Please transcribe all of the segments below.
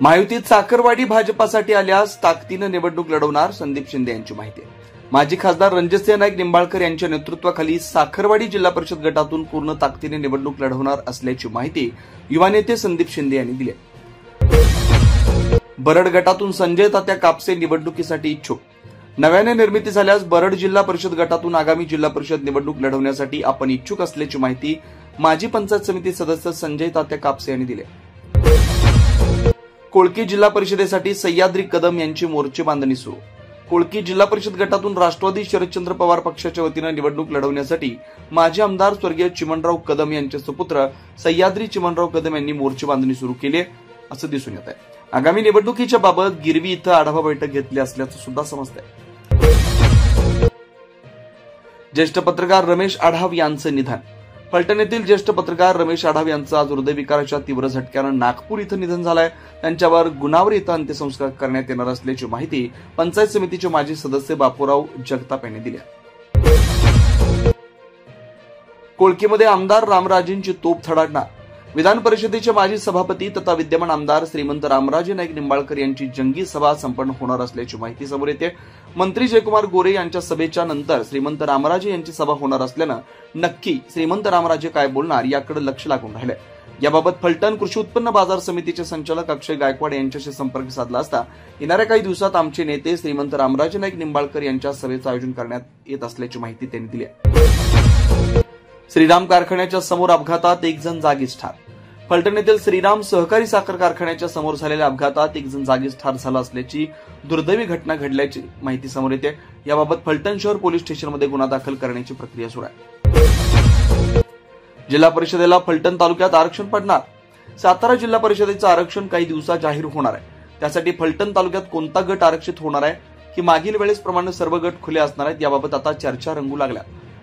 महायुतीत साखरवाडी भाजपासाठी आल्यास ताकदीनं निवडणूक लढवणार संदीप शिंदे यांची माहिती. माजी खासदार रणजितसिंह नाईक निंबाळकर यांच्या नेतृत्वाखाली साखरवाडी जिल्हा परिषद गटातून पूर्ण ताकदीने निवडणूक लढवणार असल्याची माहिती युवा नेते संदीप शिंदे यांनी दिली. बरड गटातून संजय तात्या कापसे निवडणुकीसाठी इच्छुक. नव्याने निर्मिती झाल्यास बरड जिल्हा परिषद गटातून आगामी जिल्हा परिषद निवडणूक लढवण्यासाठी आपण इच्छुक असल्याची माहिती माजी पंचायत समिती सदस्य संजय तात्या कापसे यांनी दिली. कोळकी जिल्हा परिषदेसाठी सह्याद्री कदम यांची मोर्चे बांधणी सुरू. कोळकी जिल्हा परिषद गटातून राष्ट्रवादी शरदचंद्र पवार पक्षाच्या वतीनं निवडणूक लढवण्यासाठी माजी आमदार स्वर्गीय चिमणराव कदम यांचे सुपुत्र सह्याद्री चिमणराव कदम यांनी मोर्चे बांधणी सुरू केली असं दिसून येत आहे. आगामी निवडणुकीच्या बाबत गिरवी इथं आढावा बैठक घेतली असल्याचं सुद्धा समजतंय. ज्येष्ठ पत्रकार रमेश आढाव यांचं निधन. फलटण येथील ज्येष्ठ पत्रकार रमेश आढाव यांचं आज हृदयविकाराच्या तीव्र झटक्यानं नागपूर इथं निधन झालंय. त्यांच्यावर गुणावर इथं अंत्यसंस्कार करण्यात येणार असल्याची माहिती पंचायत समितीचे माजी सदस्य बापूराव जगताप यांनी दिली. कोळकीमध्ये आमदार रामराजेंची तोफ थडाडणार. विधान परिषदेचे माजी सभापती तथा विद्यमान आमदार श्रीमंत रामराजे नाईक निंबाळकर यांची जंगी सभा संपन्न होणार असल्याची माहिती समोर येते. मंत्री जयकुमार गोरे यांच्या सभेच्या नंतर श्रीमंत रामराजे यांची सभा होणार असल्यानं नक्की श्रीमंत रामराजे काय बोलणार याकडे लक्ष लागून राहिलंय. याबाबत फलटण कृषी उत्पन्न बाजार समितीचे संचालक अक्षय गायकवाड यांच्याशी संपर्क साधला असता येणाऱ्या काही दिवसात आमचे नेते श्रीमंत रामराजे नाईक निंबाळकर यांच्या सभेचं आयोजन करण्यात येत असल्याची माहिती त्यांनी दिली. श्रीराम कारखान्याच्या समोर अपघातात एक जण जागीच ठार. फलटण येथील श्रीराम सहकारी साखर कारखान्याच्या समोर झालेल्या अपघातात एक जण जागीच ठार झाला असल्याची दुर्दैवी घटना घडल्याची माहिती समोर येते. याबाबत फलटण शहर पोलीस स्टेशनमध्ये गुन्हा दाखल करण्याची प्रक्रिया सुरू आहे. जिल्हा परिषदेला फलटण तालुक्यात आरक्षण पडणार. सातारा जिल्हा परिषदेचं आरक्षण काही दिवसात जाहीर होणार आहे. त्यासाठी फलटण तालुक्यात कोणता गट आरक्षित होणार आहे की मागील वेळेसप्रमाणे सर्व गट खुले असणार आहेत याबाबत आता चर्चा रंगू लागल्या.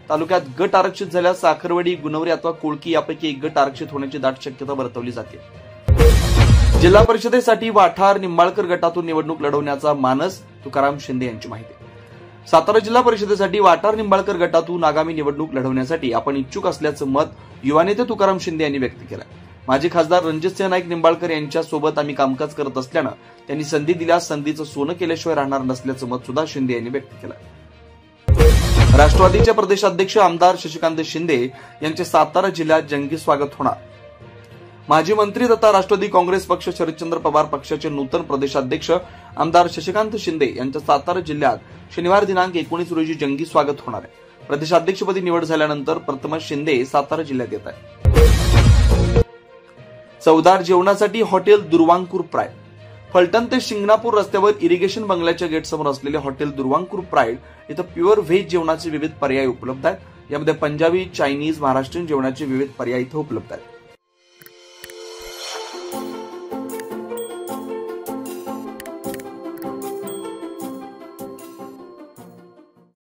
तालुक्यात गट आरक्षित झाल्यास साखरवाडी, गुणवरी अथवा कोळकी यापैकी एक गट आरक्षित होण्याची दाट शक्यता वर्तवली जाते. जिल्हा परिषदेसाठी वाठार निंबाळकर गटातून निवडणूक लढवण्याचा मानस तुकाराम शिंदे यांची माहिती. सातारा जिल्हा परिषदेसाठी वाठार निंबाळकर गटातून आगामी निवडणूक लढवण्यासाठी आपण इच्छुक असल्याचं मत युवा नेते तुकाराम शिंदे यांनी व्यक्त केलं. माजी खासदार रणजितसिंह नाईक निंबाळकर यांच्या सोबत आम्ही कामकाज करत असल्यानं त्यांनी संधी दिल्यास संधीचं सोनं केल्याशिवाय राहणार नसल्याचं मत सुद्धा शिंदे यांनी व्यक्त केलं. राष्ट्रवादीचे प्रदेशाध्यक्ष आमदार शशिकांत शिंदे यांचे सातारा जिल्ह्यात जंगी स्वागत होणार. माजी मंत्री तथा राष्ट्रवादी काँग्रेस पक्ष शरदचंद्र पवार पक्षाचे नूतन प्रदेशाध्यक्ष आमदार शशिकांत शिंदे यांच्या सातारा जिल्ह्यात शनिवार दिनांक 19 रोजी जंगी स्वागत होणार आहे. प्रदेशाध्यक्षपदी निवड झाल्यानंतर प्रथमच शिंदे सातारा जिल्ह्यात येत आहे. चवदार जेवणासाठी हॉटेल दुर्वांकूर प्राईड. फलटण ते शिंगणापूर रस्त्यावर इरिगेशन बंगल्याच्या गेटसमोर असलेले हॉटेल दुर्वांकूर प्राईड इथं प्युअर व्हेज जेवणाचे विविध पर्याय उपलब्ध आहेत. यामध्ये पंजाबी, चायनीज, महाराष्ट्रीयन जेवणाचे विविध पर्याय इथं उपलब्ध आहेत.